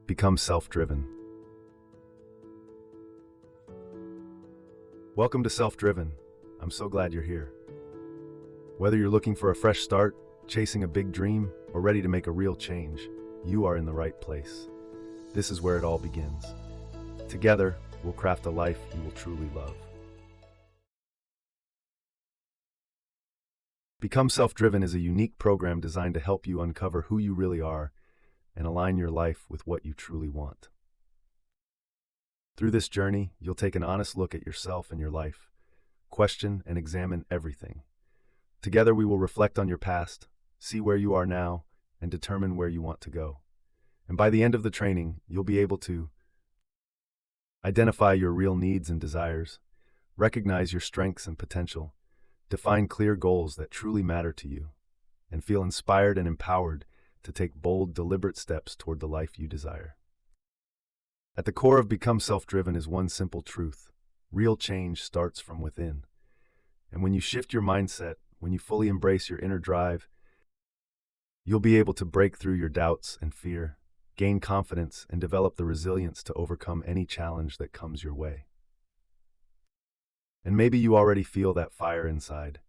Become self-driven. Welcome to Self-Driven. I'm so glad you're here. Whether you're looking for a fresh start, chasing a big dream, or ready to make a real change, you are in the right place. This is where it all begins. Together, we'll craft a life you will truly love. Become Self-Driven is a unique program designed to help you uncover who you really are and align your life with what you truly want. Through this journey, you'll take an honest look at yourself and your life, question and examine everything. Together, we will reflect on your past, see where you are now, and determine where you want to go. And by the end of the training, you'll be able to identify your real needs and desires, recognize your strengths and potential, define clear goals that truly matter to you, and feel inspired and empowered to take bold, deliberate steps toward the life you desire. At the core of Become Self-Driven is one simple truth: real change starts from within. And when you shift your mindset, when you fully embrace your inner drive, you'll be able to break through your doubts and fear, gain confidence, and develop the resilience to overcome any challenge that comes your way. And maybe you already feel that fire inside,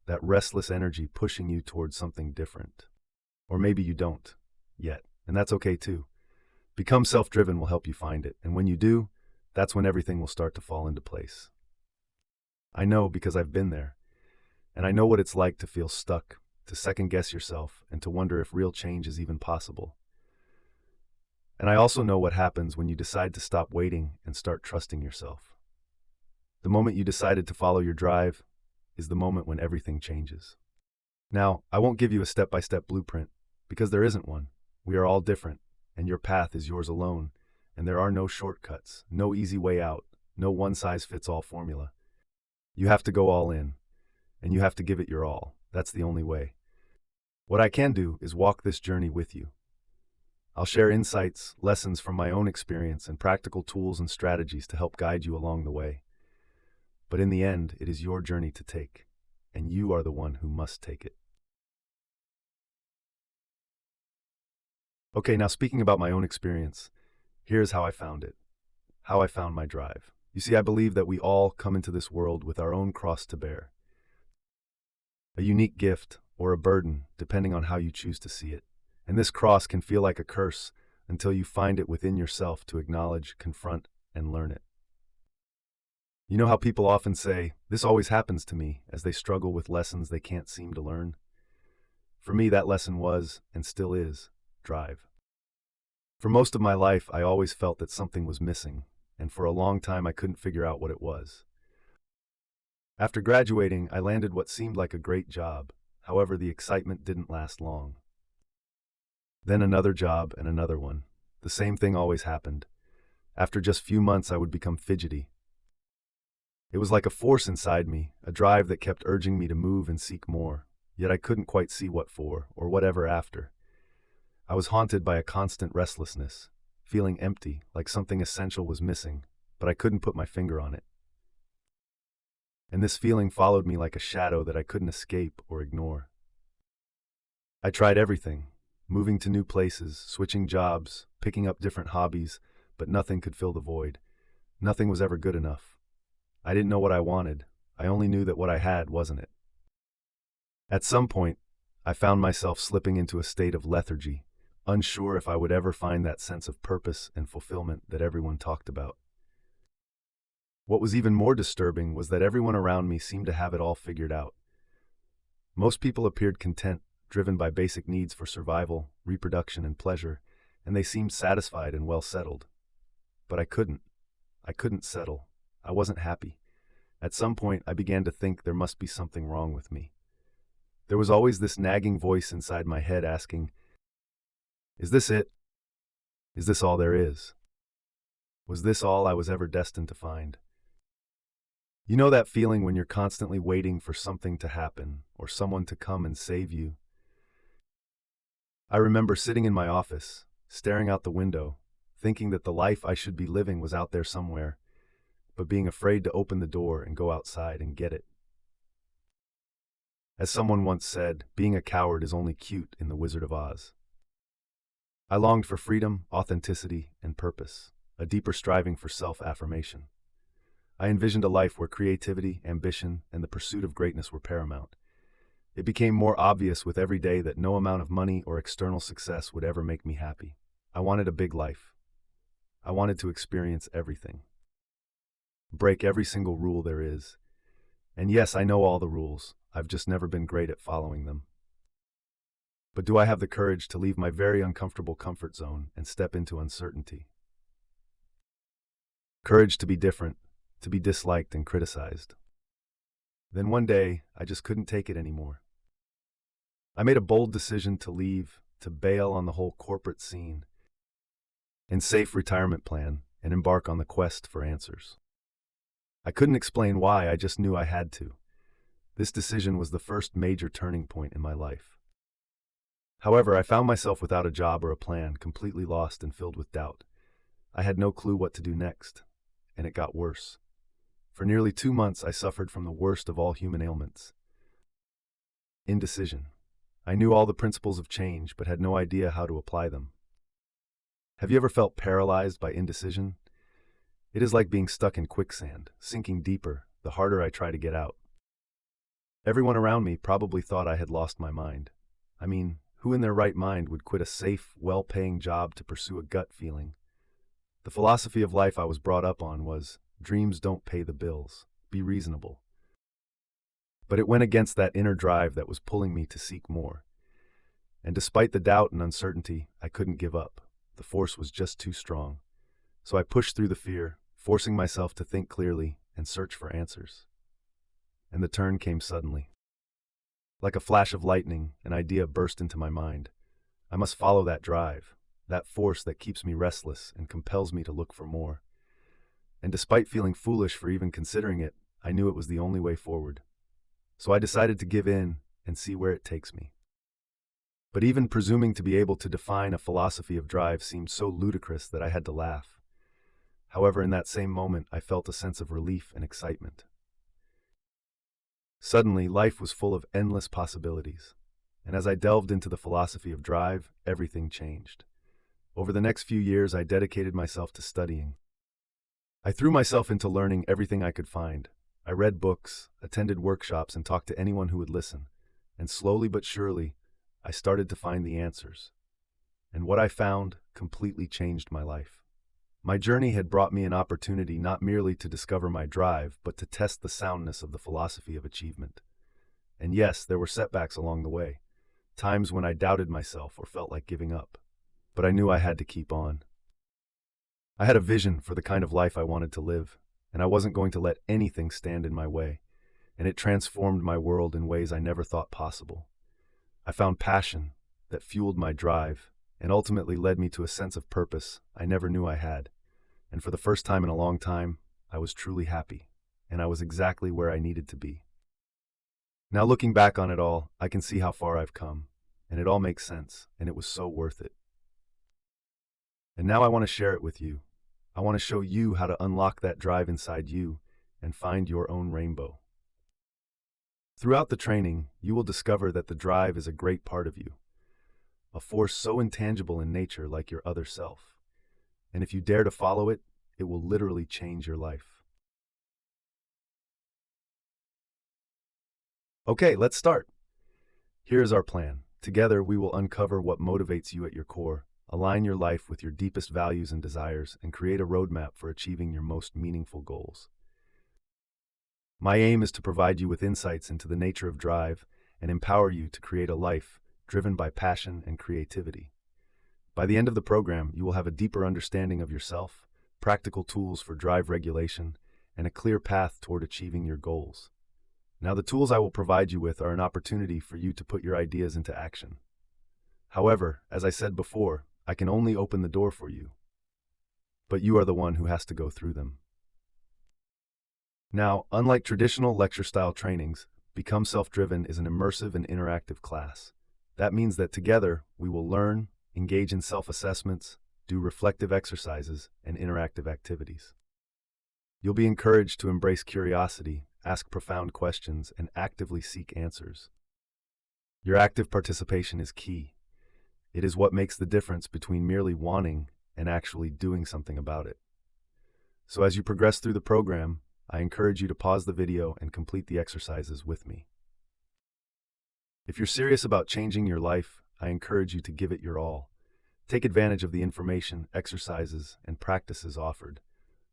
that restless energy pushing you towards something different. Or maybe you don't yet, and that's okay too. Become Self-Driven will help you find it, and when you do, that's when everything will start to fall into place. I know because I've been there, and I know what it's like to feel stuck, to second-guess yourself, and to wonder if real change is even possible. And I also know what happens when you decide to stop waiting and start trusting yourself. The moment you decided to follow your drive is the moment when everything changes. Now, I won't give you a step-by-step blueprint, because there isn't one. We are all different, and your path is yours alone, and there are no shortcuts, no easy way out, no one-size-fits-all formula. You have to go all in, and you have to give it your all. That's the only way. What I can do is walk this journey with you. I'll share insights, lessons from my own experience, and practical tools and strategies to help guide you along the way. But in the end, it is your journey to take, and you are the one who must take it. Okay, now speaking about my own experience, here's how I found it, how I found my drive. You see, I believe that we all come into this world with our own cross to bear. A unique gift or a burden, depending on how you choose to see it. And this cross can feel like a curse until you find it within yourself to acknowledge, confront, and learn it. You know how people often say, "This always happens to me," as they struggle with lessons they can't seem to learn? For me, that lesson was, and still is, drive. For most of my life, I always felt that something was missing, and for a long time I couldn't figure out what it was. After graduating, I landed what seemed like a great job. However, the excitement didn't last long. Then another job and another one. The same thing always happened. After just few months, I would become fidgety. It was like a force inside me, a drive that kept urging me to move and seek more, yet I couldn't quite see what for, or whatever after. I was haunted by a constant restlessness, feeling empty, like something essential was missing, but I couldn't put my finger on it. And this feeling followed me like a shadow that I couldn't escape or ignore. I tried everything, moving to new places, switching jobs, picking up different hobbies, but nothing could fill the void. Nothing was ever good enough. I didn't know what I wanted. I only knew that what I had wasn't it. At some point, I found myself slipping into a state of lethargy, unsure if I would ever find that sense of purpose and fulfillment that everyone talked about. What was even more disturbing was that everyone around me seemed to have it all figured out. Most people appeared content, driven by basic needs for survival, reproduction, and pleasure, and they seemed satisfied and well settled. But I couldn't. I couldn't settle. I wasn't happy. At some point, I began to think there must be something wrong with me. There was always this nagging voice inside my head asking, "Is this it? Is this all there is? Was this all I was ever destined to find?" You know that feeling when you're constantly waiting for something to happen or someone to come and save you? I remember sitting in my office, staring out the window, thinking that the life I should be living was out there somewhere, but being afraid to open the door and go outside and get it. As someone once said, being a coward is only cute in The Wizard of Oz. I longed for freedom, authenticity, and purpose, a deeper striving for self-affirmation. I envisioned a life where creativity, ambition, and the pursuit of greatness were paramount. It became more obvious with every day that no amount of money or external success would ever make me happy. I wanted a big life. I wanted to experience everything, break every single rule there is. And yes, I know all the rules. I've just never been great at following them. But do I have the courage to leave my very uncomfortable comfort zone and step into uncertainty? Courage to be different, to be disliked and criticized. Then one day, I just couldn't take it anymore. I made a bold decision to leave, to bail on the whole corporate scene and safe retirement plan and embark on the quest for answers. I couldn't explain why, I just knew I had to. This decision was the first major turning point in my life. However, I found myself without a job or a plan, completely lost and filled with doubt. I had no clue what to do next, and it got worse. For nearly 2 months, I suffered from the worst of all human ailments: indecision. I knew all the principles of change, but had no idea how to apply them. Have you ever felt paralyzed by indecision? It is like being stuck in quicksand, sinking deeper, the harder I try to get out. Everyone around me probably thought I had lost my mind. I mean, who in their right mind would quit a safe, well-paying job to pursue a gut feeling? The philosophy of life I was brought up on was, dreams don't pay the bills, be reasonable. But it went against that inner drive that was pulling me to seek more. And despite the doubt and uncertainty, I couldn't give up. The force was just too strong. So I pushed through the fear, forcing myself to think clearly and search for answers. And the turn came suddenly. Like a flash of lightning, an idea burst into my mind. I must follow that drive, that force that keeps me restless and compels me to look for more. And despite feeling foolish for even considering it, I knew it was the only way forward. So I decided to give in and see where it takes me. But even presuming to be able to define a philosophy of drive seemed so ludicrous that I had to laugh. However, in that same moment, I felt a sense of relief and excitement. Suddenly, life was full of endless possibilities. And as I delved into the philosophy of drive, everything changed. Over the next few years, I dedicated myself to studying. I threw myself into learning everything I could find. I read books, attended workshops, and talked to anyone who would listen. And slowly but surely, I started to find the answers. And what I found completely changed my life. My journey had brought me an opportunity not merely to discover my drive, but to test the soundness of the philosophy of achievement. And yes, there were setbacks along the way, times when I doubted myself or felt like giving up. But I knew I had to keep on. I had a vision for the kind of life I wanted to live, and I wasn't going to let anything stand in my way, and it transformed my world in ways I never thought possible. I found passion that fueled my drive and ultimately led me to a sense of purpose I never knew I had. And for the first time in a long time, I was truly happy, and I was exactly where I needed to be. Now looking back on it all, I can see how far I've come, and it all makes sense, and it was so worth it. And now I want to share it with you. I want to show you how to unlock that drive inside you and find your own rainbow. Throughout the training, you will discover that the drive is a great part of you, a force so intangible in nature like your other self. And if you dare to follow it, it will literally change your life. Okay, let's start. Here is our plan. Together, we will uncover what motivates you at your core, align your life with your deepest values and desires, and create a roadmap for achieving your most meaningful goals. My aim is to provide you with insights into the nature of drive and empower you to create a life driven by passion and creativity. By the end of the program, you will have a deeper understanding of yourself, practical tools for drive regulation, and a clear path toward achieving your goals. Now, the tools I will provide you with are an opportunity for you to put your ideas into action. However, as I said before, I can only open the door for you, but you are the one who has to go through them. Now, unlike traditional lecture-style trainings, Become Self-Driven is an immersive and interactive class. That means that together, we will learn, engage in self-assessments, do reflective exercises, and interactive activities. You'll be encouraged to embrace curiosity, ask profound questions, and actively seek answers. Your active participation is key. It is what makes the difference between merely wanting and actually doing something about it. So as you progress through the program, I encourage you to pause the video and complete the exercises with me. If you're serious about changing your life, I encourage you to give it your all. Take advantage of the information, exercises, and practices offered.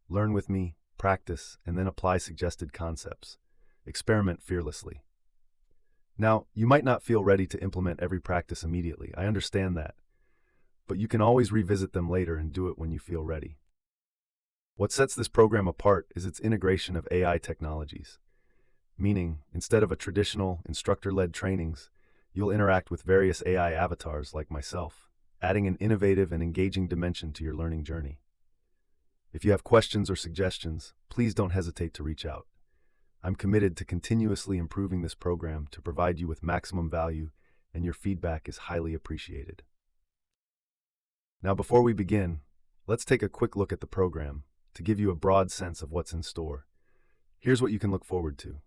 Learn with me, practice, and then apply suggested concepts. Experiment fearlessly. Now, you might not feel ready to implement every practice immediately. I understand that. But you can always revisit them later and do it when you feel ready. What sets this program apart is its integration of AI technologies. Meaning, instead of a traditional instructor-led trainings, you'll interact with various AI avatars like myself, adding an innovative and engaging dimension to your learning journey. If you have questions or suggestions, please don't hesitate to reach out. I'm committed to continuously improving this program to provide you with maximum value, and your feedback is highly appreciated. Now, before we begin, let's take a quick look at the program to give you a broad sense of what's in store. Here's what you can look forward to.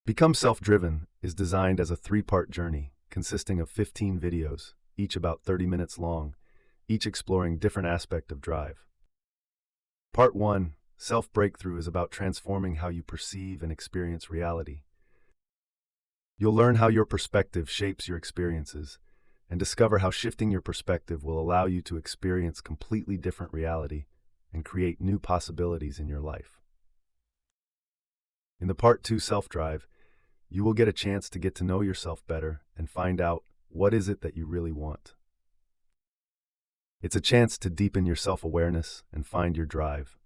Become Self-Driven is designed as a 3-part journey consisting of 15 videos, each about 30 minutes long, each exploring different aspects of drive. Part 1, Self-Breakthrough, is about transforming how you perceive and experience reality. You'll learn how your perspective shapes your experiences and discover how shifting your perspective will allow you to experience completely different reality and create new possibilities in your life. In the Part 2, Self-Drive, you will get a chance to get to know yourself better and find out what is it that you really want. It's a chance to deepen your self-awareness and find your drive.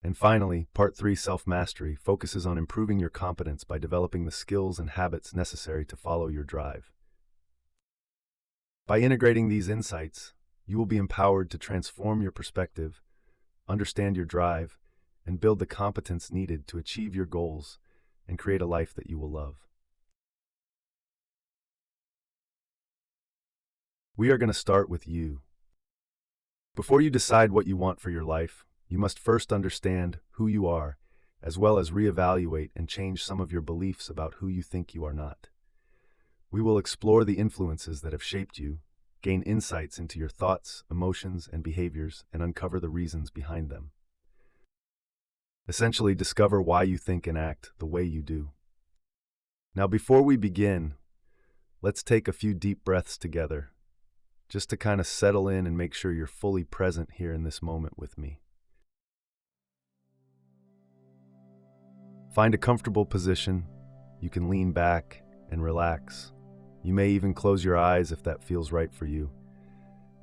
And finally, Part 3, Self-Mastery, focuses on improving your competence by developing the skills and habits necessary to follow your drive. By integrating these insights, you will be empowered to transform your perspective, understand your drive, and build the competence needed to achieve your goals and create a life that you will love. We are going to start with you. Before you decide what you want for your life, you must first understand who you are, as well as reevaluate and change some of your beliefs about who you think you are not. We will explore the influences that have shaped you, gain insights into your thoughts, emotions, and behaviors, and uncover the reasons behind them. Essentially, discover why you think and act the way you do. Now, before we begin, let's take a few deep breaths together, just to kind of settle in and make sure you're fully present here in this moment with me. Find a comfortable position. You can lean back and relax. You may even close your eyes if that feels right for you.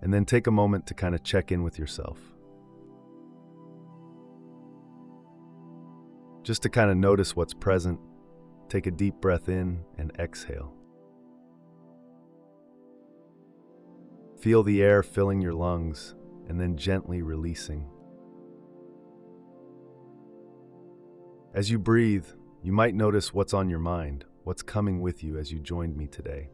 And then take a moment to kind of check in with yourself. Just to kind of notice what's present, take a deep breath in and exhale. Feel the air filling your lungs and then gently releasing. As you breathe, you might notice what's on your mind, what's coming with you as you joined me today.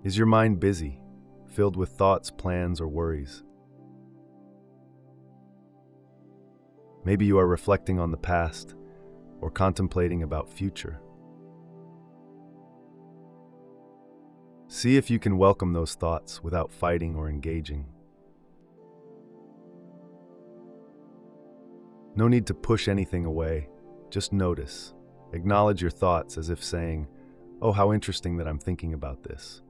Is your mind busy, filled with thoughts, plans, or worries? Maybe you are reflecting on the past or contemplating about future. See if you can welcome those thoughts without fighting or engaging. No need to push anything away, just notice. Acknowledge your thoughts as if saying, "Oh, how interesting that I'm thinking about this."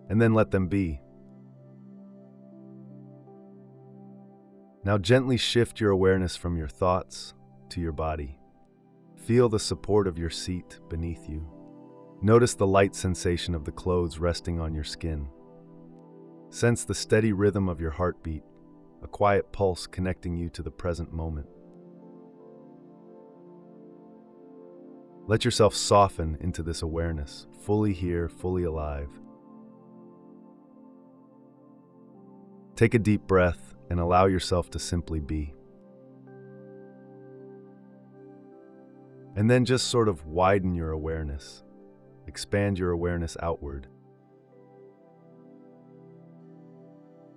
And then let them be. Now gently shift your awareness from your thoughts to your body. Feel the support of your seat beneath you. Notice the light sensation of the clothes resting on your skin. Sense the steady rhythm of your heartbeat, a quiet pulse connecting you to the present moment. Let yourself soften into this awareness, fully here, fully alive. Take a deep breath and allow yourself to simply be. And then just sort of widen your awareness. Expand your awareness outward.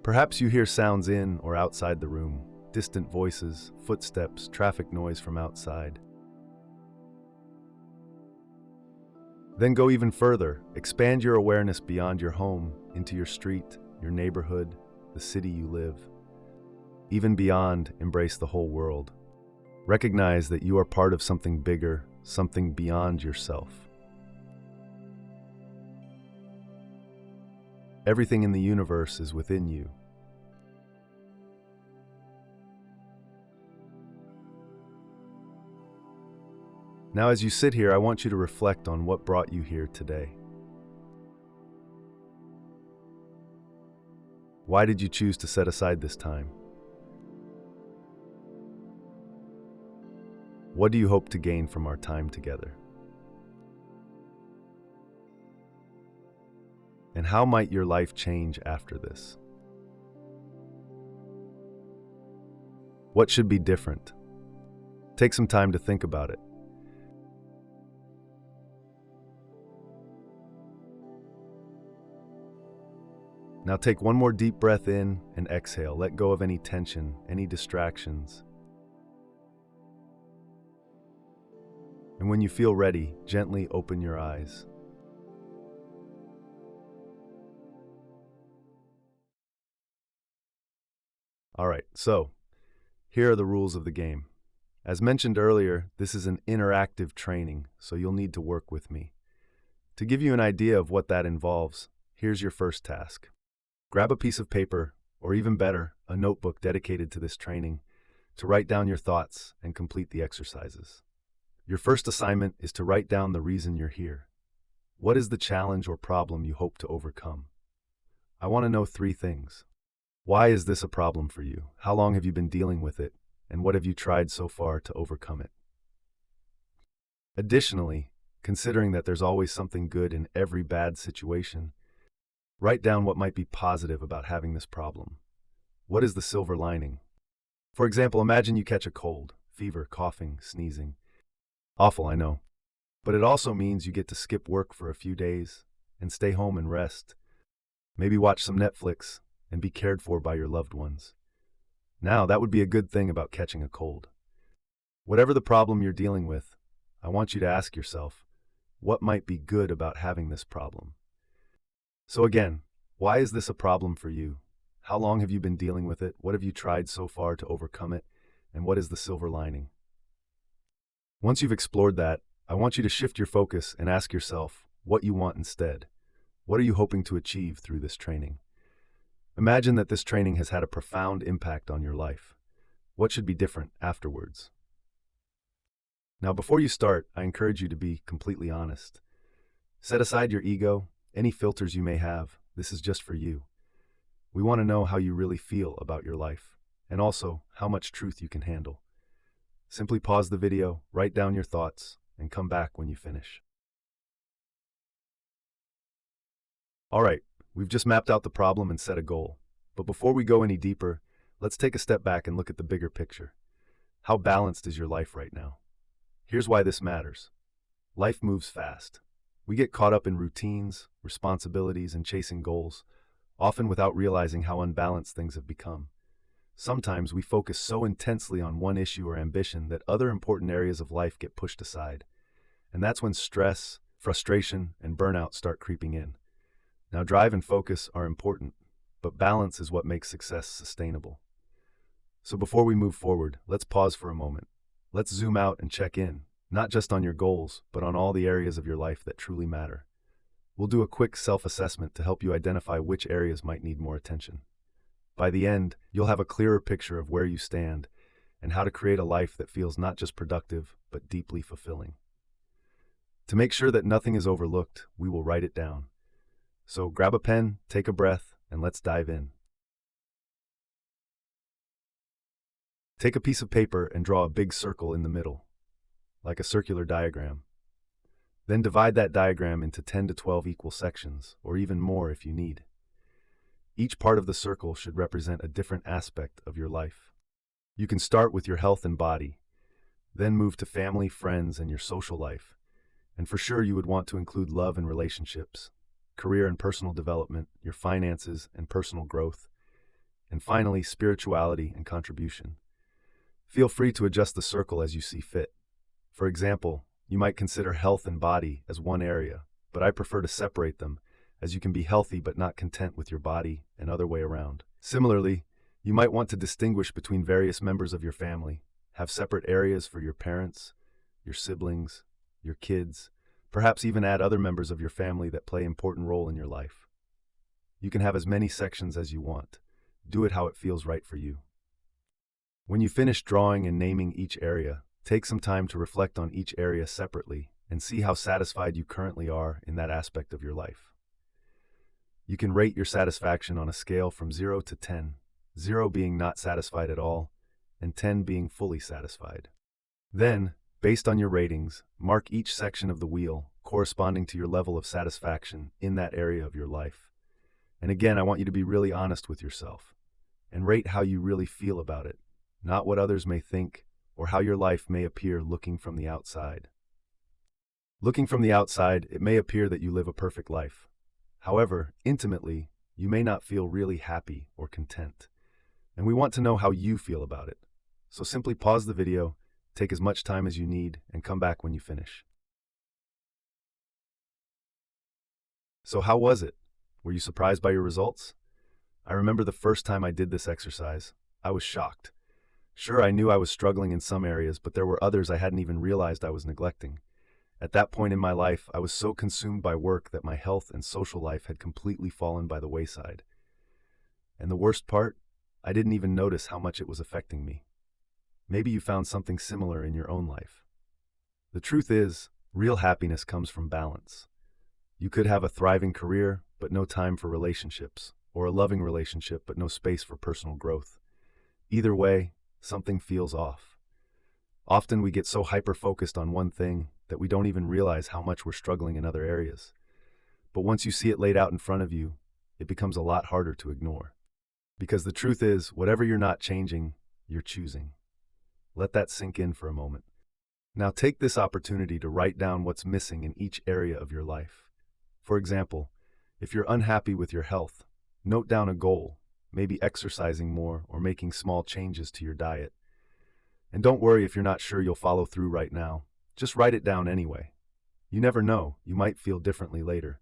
Perhaps you hear sounds in or outside the room. distant voices, footsteps, traffic noise from outside. Then go even further. Expand your awareness beyond your home, into your street, your neighborhood, the city you live. Even beyond, embrace the whole world. Recognize that you are part of something bigger, something beyond yourself. Everything in the universe is within you. Now, as you sit here, I want you to reflect on what brought you here today. Why did you choose to set aside this time? What do you hope to gain from our time together? And how might your life change after this? What should be different? Take some time to think about it. Now take one more deep breath in and exhale. Let go of any tension, any distractions. And when you feel ready, gently open your eyes. All right, so here are the rules of the game. As mentioned earlier, this is an interactive training, so you'll need to work with me. To give you an idea of what that involves, here's your first task. Grab a piece of paper, or even better, a notebook dedicated to this training, to write down your thoughts and complete the exercises. Your first assignment is to write down the reason you're here. What is the challenge or problem you hope to overcome? I want to know 3 things. Why is this a problem for you? How long have you been dealing with it? And what have you tried so far to overcome it? Additionally, considering that there's always something good in every bad situation, write down what might be positive about having this problem. What is the silver lining? For example, imagine you catch a cold, fever, coughing, sneezing. Awful, I know. But it also means you get to skip work for a few days and stay home and rest. Maybe watch some Netflix and be cared for by your loved ones. Now, that would be a good thing about catching a cold. Whatever the problem you're dealing with, I want you to ask yourself, what might be good about having this problem? So again, why is this a problem for you? How long have you been dealing with it? What have you tried so far to overcome it? And what is the silver lining? Once you've explored that, I want you to shift your focus and ask yourself what you want instead. What are you hoping to achieve through this training? Imagine that this training has had a profound impact on your life. What should be different afterwards? Now, before you start, I encourage you to be completely honest. Set aside your ego, any filters you may have. This is just for you. We want to know how you really feel about your life, and also how much truth you can handle. Simply pause the video, write down your thoughts, and come back when you finish. All right, we've just mapped out the problem and set a goal. But before we go any deeper, let's take a step back and look at the bigger picture. How balanced is your life right now? Here's why this matters. Life moves fast. We get caught up in routines, responsibilities, and chasing goals, often without realizing how unbalanced things have become. Sometimes we focus so intensely on one issue or ambition that other important areas of life get pushed aside. And that's when stress, frustration, and burnout start creeping in. Now, drive and focus are important, but balance is what makes success sustainable. So before we move forward, let's pause for a moment. Let's zoom out and check in, not just on your goals, but on all the areas of your life that truly matter. We'll do a quick self-assessment to help you identify which areas might need more attention. By the end, you'll have a clearer picture of where you stand and how to create a life that feels not just productive, but deeply fulfilling. To make sure that nothing is overlooked, we will write it down. So grab a pen, take a breath, and let's dive in. Take a piece of paper and draw a big circle in the middle, like a circular diagram. Then divide that diagram into 10 to 12 equal sections, or even more if you need. Each part of the circle should represent a different aspect of your life. You can start with your health and body, then move to family, friends, and your social life. And for sure, you would want to include love and relationships, career and personal development, your finances and personal growth, and finally, spirituality and contribution. Feel free to adjust the circle as you see fit. For example, you might consider health and body as one area, but I prefer to separate them, as you can be healthy but not content with your body and other way around. Similarly, you might want to distinguish between various members of your family, have separate areas for your parents, your siblings, your kids, perhaps even add other members of your family that play an important role in your life. You can have as many sections as you want. Do it how it feels right for you. When you finish drawing and naming each area, take some time to reflect on each area separately and see how satisfied you currently are in that aspect of your life. You can rate your satisfaction on a scale from 0 to 10, 0 being not satisfied at all, and 10 being fully satisfied. Then, based on your ratings, mark each section of the wheel corresponding to your level of satisfaction in that area of your life. And again, I want you to be really honest with yourself and rate how you really feel about it, not what others may think or how your life may appear looking from the outside. Looking from the outside, it may appear that you live a perfect life. However, intimately, you may not feel really happy or content. And we want to know how you feel about it. So simply pause the video, take as much time as you need, and come back when you finish. So how was it? Were you surprised by your results? I remember the first time I did this exercise, I was shocked. Sure, I knew I was struggling in some areas, but there were others I hadn't even realized I was neglecting. At that point in my life, I was so consumed by work that my health and social life had completely fallen by the wayside. And the worst part, I didn't even notice how much it was affecting me. Maybe you found something similar in your own life. The truth is, real happiness comes from balance. You could have a thriving career, but no time for relationships, or a loving relationship, but no space for personal growth. Either way, something feels off. Often we get so hyper-focused on one thing that we don't even realize how much we're struggling in other areas. But once you see it laid out in front of you, it becomes a lot harder to ignore. Because the truth is, whatever you're not changing, you're choosing. Let that sink in for a moment. Now take this opportunity to write down what's missing in each area of your life. For example, if you're unhappy with your health, note down a goal, maybe exercising more or making small changes to your diet. And don't worry if you're not sure you'll follow through right now. Just write it down anyway. You never know, you might feel differently later.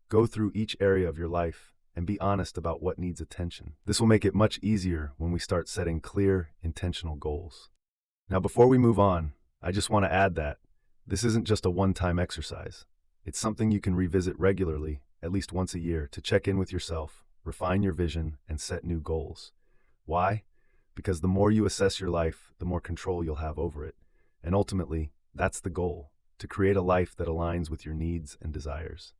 Go through each area of your life and be honest about what needs attention. This will make it much easier when we start setting clear, intentional goals. Now, before we move on, I just want to add that this isn't just a one-time exercise. It's something you can revisit regularly, at least once a year, to check in with yourself, refine your vision, and set new goals. Why? Because the more you assess your life, the more control you'll have over it. And ultimately, that's the goal, to create a life that aligns with your needs and desires.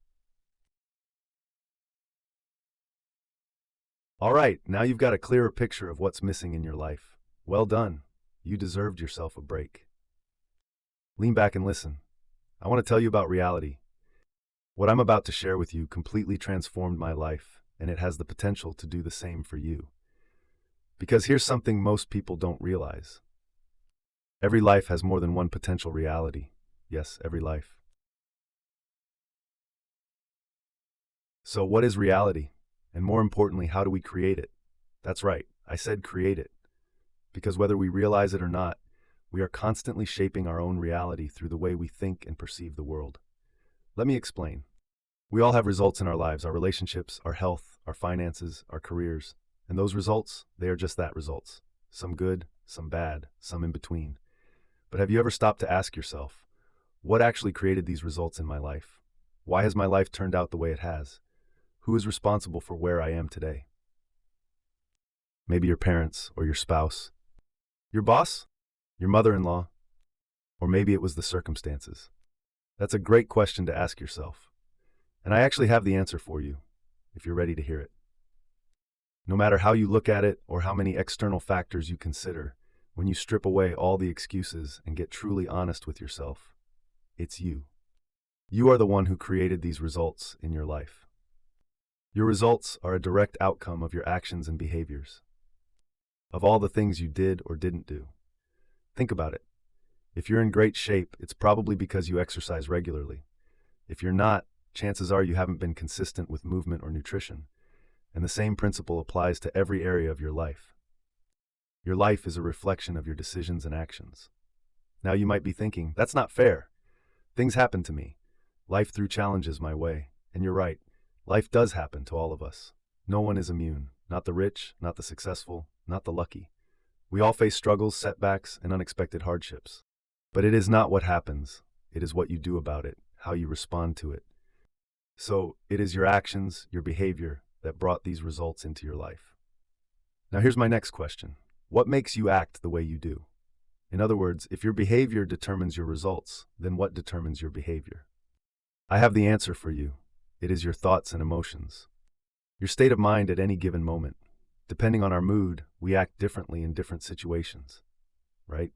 All right, now you've got a clearer picture of what's missing in your life. Well done. You deserved yourself a break. Lean back and listen. I want to tell you about reality. What I'm about to share with you completely transformed my life, and it has the potential to do the same for you. Because here's something most people don't realize. Every life has more than one potential reality. Yes, every life. So what is reality? And more importantly, how do we create it? That's right, I said create it. Because whether we realize it or not, we are constantly shaping our own reality through the way we think and perceive the world. Let me explain. We all have results in our lives, our relationships, our health, our finances, our careers. And those results, they are just that, results. Some good, some bad, some in between. But have you ever stopped to ask yourself, what actually created these results in my life? Why has my life turned out the way it has? Who is responsible for where I am today? Maybe your parents or your spouse, your boss, your mother-in-law, or maybe it was the circumstances. That's a great question to ask yourself. And I actually have the answer for you, if you're ready to hear it. No matter how you look at it or how many external factors you consider, when you strip away all the excuses and get truly honest with yourself, it's you. You are the one who created these results in your life. Your results are a direct outcome of your actions and behaviors, of all the things you did or didn't do. Think about it. If you're in great shape, it's probably because you exercise regularly. If you're not, chances are you haven't been consistent with movement or nutrition. And the same principle applies to every area of your life. Your life is a reflection of your decisions and actions. Now you might be thinking, that's not fair. Things happen to me. Life threw challenges my way. And you're right. Life does happen to all of us. No one is immune. Not the rich, not the successful, not the lucky. We all face struggles, setbacks, and unexpected hardships. But it is not what happens. It is what you do about it, how you respond to it. So it is your actions, your behavior, that brought these results into your life. Now here's my next question. What makes you act the way you do? In other words, if your behavior determines your results, then what determines your behavior? I have the answer for you. It is your thoughts and emotions. Your state of mind at any given moment. Depending on our mood, we act differently in different situations, right?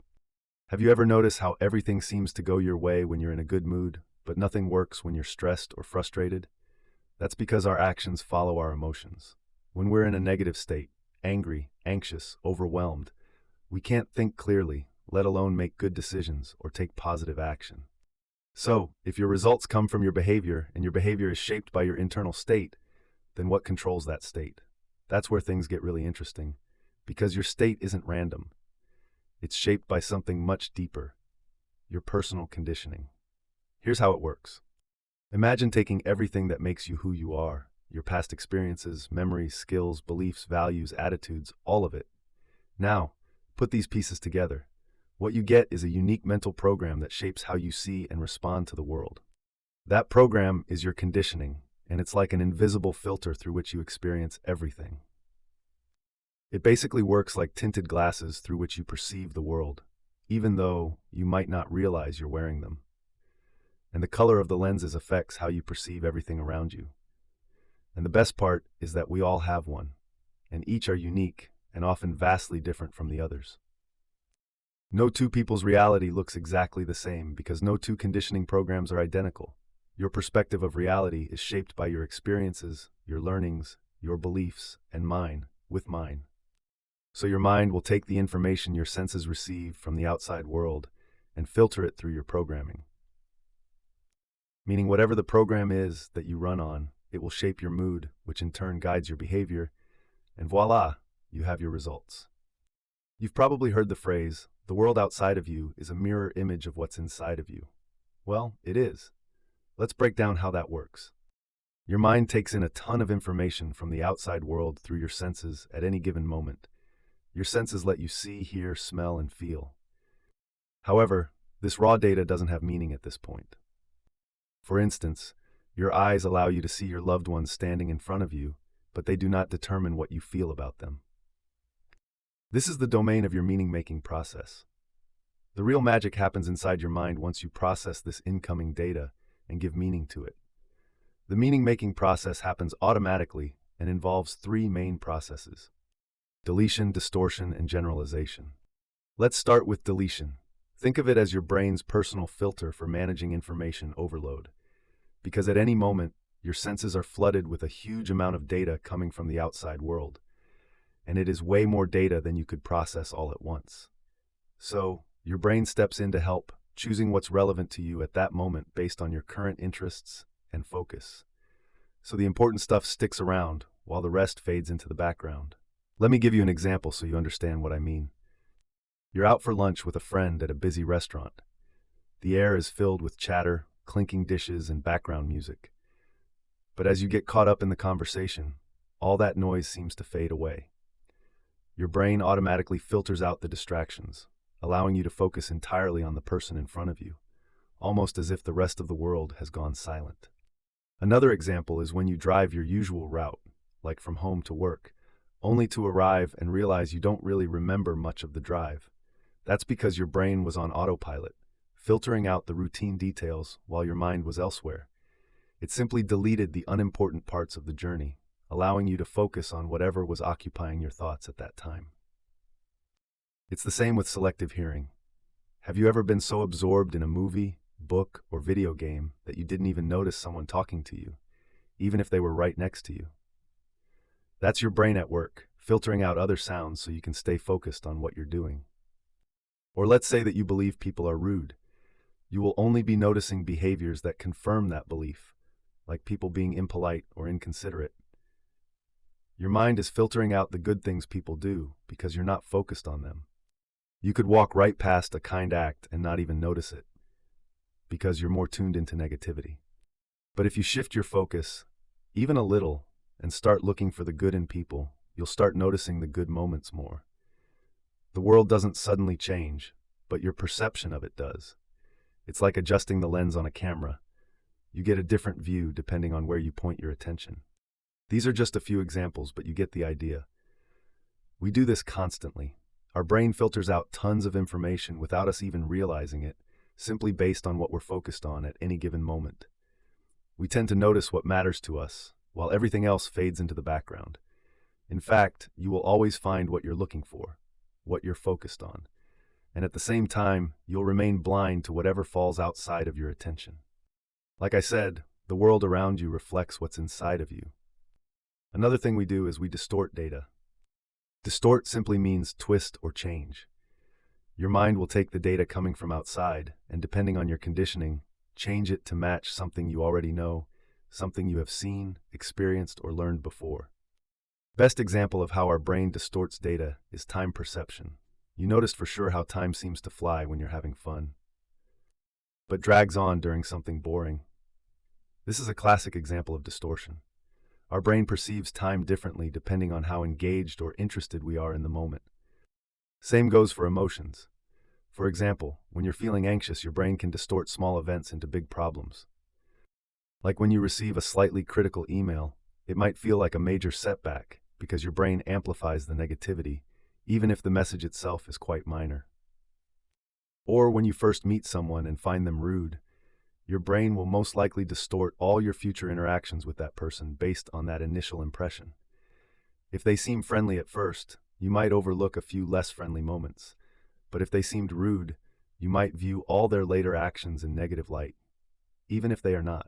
Have you ever noticed how everything seems to go your way when you're in a good mood, but nothing works when you're stressed or frustrated? That's because our actions follow our emotions. When we're in a negative state, angry, anxious, overwhelmed, we can't think clearly, let alone make good decisions or take positive action. So, if your results come from your behavior and your behavior is shaped by your internal state, then what controls that state? That's where things get really interesting, because your state isn't random. It's shaped by something much deeper, your personal conditioning. Here's how it works. Imagine taking everything that makes you who you are, your past experiences, memories, skills, beliefs, values, attitudes, all of it. Now, put these pieces together. What you get is a unique mental program that shapes how you see and respond to the world. That program is your conditioning, and it's like an invisible filter through which you experience everything. It basically works like tinted glasses through which you perceive the world, even though you might not realize you're wearing them. And the color of the lenses affects how you perceive everything around you. And the best part is that we all have one, and each are unique and often vastly different from the others. No two people's reality looks exactly the same because no two conditioning programs are identical. Your perspective of reality is shaped by your experiences, your learnings, your beliefs, and mine, with mine. So your mind will take the information your senses receive from the outside world and filter it through your programming. Meaning whatever the program is that you run on, it will shape your mood, which in turn guides your behavior, and voila, you have your results. You've probably heard the phrase, the world outside of you is a mirror image of what's inside of you. Well, it is. Let's break down how that works. Your mind takes in a ton of information from the outside world through your senses at any given moment. Your senses let you see, hear, smell, and feel. However, this raw data doesn't have meaning at this point. For instance, your eyes allow you to see your loved ones standing in front of you, but they do not determine what you feel about them. This is the domain of your meaning-making process. The real magic happens inside your mind once you process this incoming data and give meaning to it. The meaning-making process happens automatically and involves three main processes: deletion, distortion, and generalization. Let's start with deletion. Think of it as your brain's personal filter for managing information overload. Because at any moment, your senses are flooded with a huge amount of data coming from the outside world. And it is way more data than you could process all at once. So, your brain steps in to help, choosing what's relevant to you at that moment based on your current interests and focus. So the important stuff sticks around, while the rest fades into the background. Let me give you an example so you understand what I mean. You're out for lunch with a friend at a busy restaurant. The air is filled with chatter, clinking dishes, and background music. But as you get caught up in the conversation, all that noise seems to fade away. Your brain automatically filters out the distractions, allowing you to focus entirely on the person in front of you, almost as if the rest of the world has gone silent. Another example is when you drive your usual route, like from home to work, only to arrive and realize you don't really remember much of the drive. That's because your brain was on autopilot, filtering out the routine details while your mind was elsewhere. It simply deleted the unimportant parts of the journey, allowing you to focus on whatever was occupying your thoughts at that time. It's the same with selective hearing. Have you ever been so absorbed in a movie, book, or video game that you didn't even notice someone talking to you, even if they were right next to you? That's your brain at work, filtering out other sounds so you can stay focused on what you're doing. Or let's say that you believe people are rude. You will only be noticing behaviors that confirm that belief, like people being impolite or inconsiderate. Your mind is filtering out the good things people do because you're not focused on them. You could walk right past a kind act and not even notice it because you're more tuned into negativity. But if you shift your focus, even a little, and start looking for the good in people, you'll start noticing the good moments more. The world doesn't suddenly change, but your perception of it does. It's like adjusting the lens on a camera. You get a different view depending on where you point your attention. These are just a few examples, but you get the idea. We do this constantly. Our brain filters out tons of information without us even realizing it, simply based on what we're focused on at any given moment. We tend to notice what matters to us, while everything else fades into the background. In fact, you will always find what you're looking for, what you're focused on, and at the same time, you'll remain blind to whatever falls outside of your attention. Like I said, the world around you reflects what's inside of you. Another thing we do is we distort data. Distort simply means twist or change. Your mind will take the data coming from outside, and depending on your conditioning, change it to match something you already know, something you have seen, experienced, or learned before. Best example of how our brain distorts data is time perception. You noticed for sure how time seems to fly when you're having fun, but drags on during something boring. This is a classic example of distortion. Our brain perceives time differently depending on how engaged or interested we are in the moment. Same goes for emotions. For example, when you're feeling anxious, your brain can distort small events into big problems. Like when you receive a slightly critical email, it might feel like a major setback because your brain amplifies the negativity, even if the message itself is quite minor. Or when you first meet someone and find them rude, your brain will most likely distort all your future interactions with that person based on that initial impression. If they seem friendly at first, you might overlook a few less friendly moments. But if they seemed rude, you might view all their later actions in negative light, even if they are not.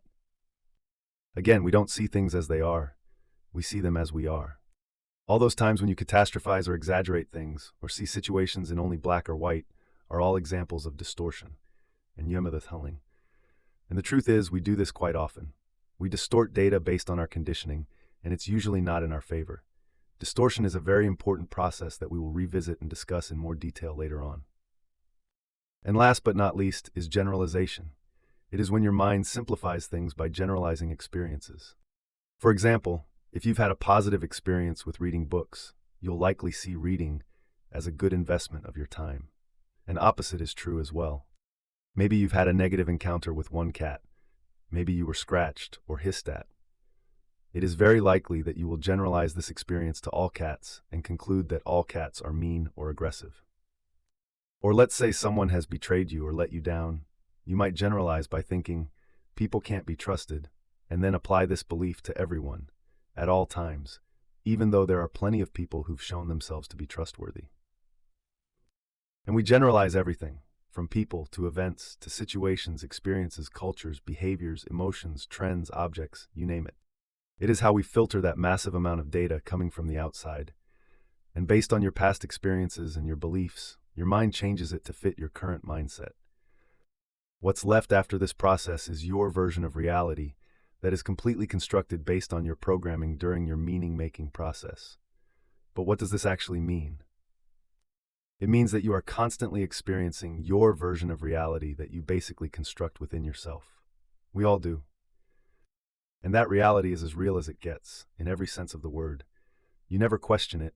Again, we don't see things as they are. We see them as we are. All those times when you catastrophize or exaggerate things, or see situations in only black or white, are all examples of distortion. And the truth is, we do this quite often. We distort data based on our conditioning, and it's usually not in our favor. Distortion is a very important process that we will revisit and discuss in more detail later on. And last but not least is generalization. It is when your mind simplifies things by generalizing experiences. For example, if you've had a positive experience with reading books, you'll likely see reading as a good investment of your time. And opposite is true as well. Maybe you've had a negative encounter with one cat. Maybe you were scratched or hissed at. It is very likely that you will generalize this experience to all cats and conclude that all cats are mean or aggressive. Or let's say someone has betrayed you or let you down. You might generalize by thinking, people can't be trusted, and then apply this belief to everyone, at all times, even though there are plenty of people who've shown themselves to be trustworthy. And we generalize everything, from people to events to situations, experiences, cultures, behaviors, emotions, trends, objects, you name it. It is how we filter that massive amount of data coming from the outside. And based on your past experiences and your beliefs, your mind changes it to fit your current mindset. What's left after this process is your version of reality that is completely constructed based on your programming during your meaning-making process. But what does this actually mean? It means that you are constantly experiencing your version of reality that you basically construct within yourself. We all do. And that reality is as real as it gets, in every sense of the word. You never question it.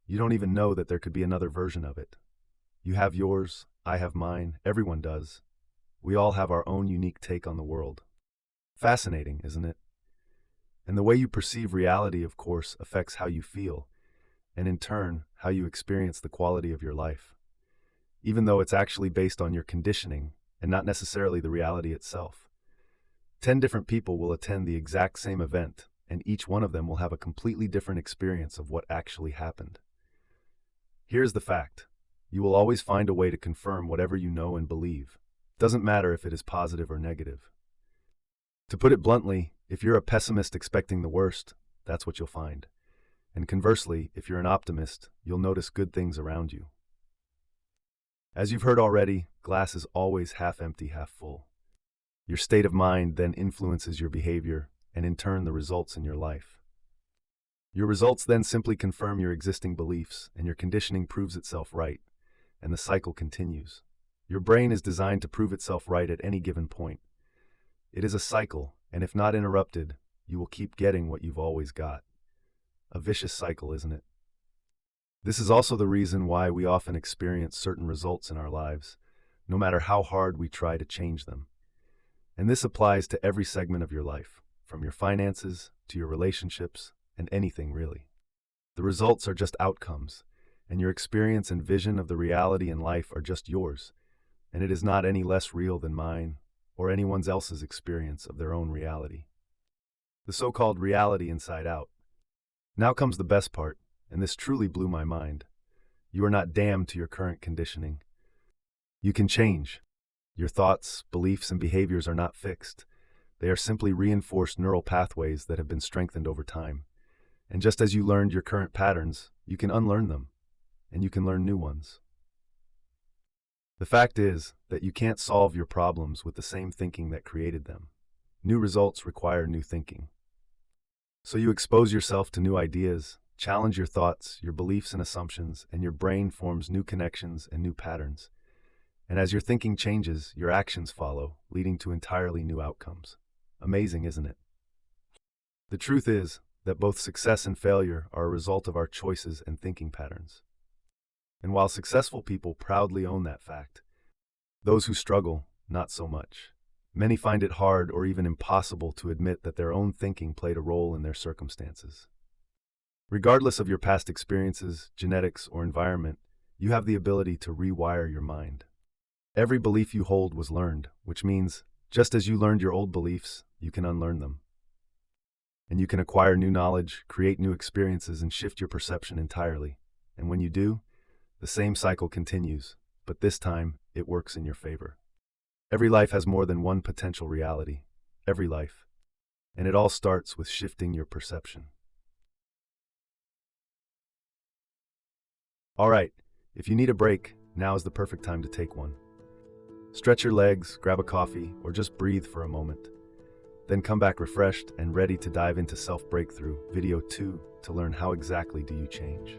You don't even know that there could be another version of it. You have yours, I have mine, everyone does. We all have our own unique take on the world. Fascinating, isn't it? And the way you perceive reality, of course, affects how you feel, and in turn, how you experience the quality of your life. Even though it's actually based on your conditioning, and not necessarily the reality itself. 10 different people will attend the exact same event, and each one of them will have a completely different experience of what actually happened. Here's the fact. You will always find a way to confirm whatever you know and believe. Doesn't matter if it is positive or negative. To put it bluntly, if you're a pessimist expecting the worst, that's what you'll find. And conversely, if you're an optimist, you'll notice good things around you. As you've heard already, glass is always half empty, half full. Your state of mind then influences your behavior, and in turn the results in your life. Your results then simply confirm your existing beliefs, and your conditioning proves itself right, and the cycle continues. Your brain is designed to prove itself right at any given point. It is a cycle, and if not interrupted, you will keep getting what you've always got. A vicious cycle, isn't it? This is also the reason why we often experience certain results in our lives, no matter how hard we try to change them. And this applies to every segment of your life, from your finances to your relationships and anything really. The results are just outcomes, and your experience and vision of the reality in life are just yours, and it is not any less real than mine or anyone else's experience of their own reality. The so-called reality inside out. Now comes the best part, and this truly blew my mind. You are not damned to your current conditioning. You can change. Your thoughts, beliefs, and behaviors are not fixed. They are simply reinforced neural pathways that have been strengthened over time. And just as you learned your current patterns, you can unlearn them, and you can learn new ones. The fact is that you can't solve your problems with the same thinking that created them. New results require new thinking. So you expose yourself to new ideas, challenge your thoughts, your beliefs and assumptions, and your brain forms new connections and new patterns. And as your thinking changes, your actions follow, leading to entirely new outcomes. Amazing, isn't it? The truth is that both success and failure are a result of our choices and thinking patterns. And while successful people proudly own that fact, those who struggle, not so much. Many find it hard or even impossible to admit that their own thinking played a role in their circumstances. Regardless of your past experiences, genetics, or environment, you have the ability to rewire your mind. Every belief you hold was learned, which means, just as you learned your old beliefs, you can unlearn them. And you can acquire new knowledge, create new experiences, and shift your perception entirely. And when you do, the same cycle continues, but this time, it works in your favor. Every life has more than one potential reality. Every life. And it all starts with shifting your perception. All right, if you need a break, now is the perfect time to take one. Stretch your legs, grab a coffee, or just breathe for a moment. Then come back refreshed and ready to dive into Self-Breakthrough Video 2 to learn how exactly do you change.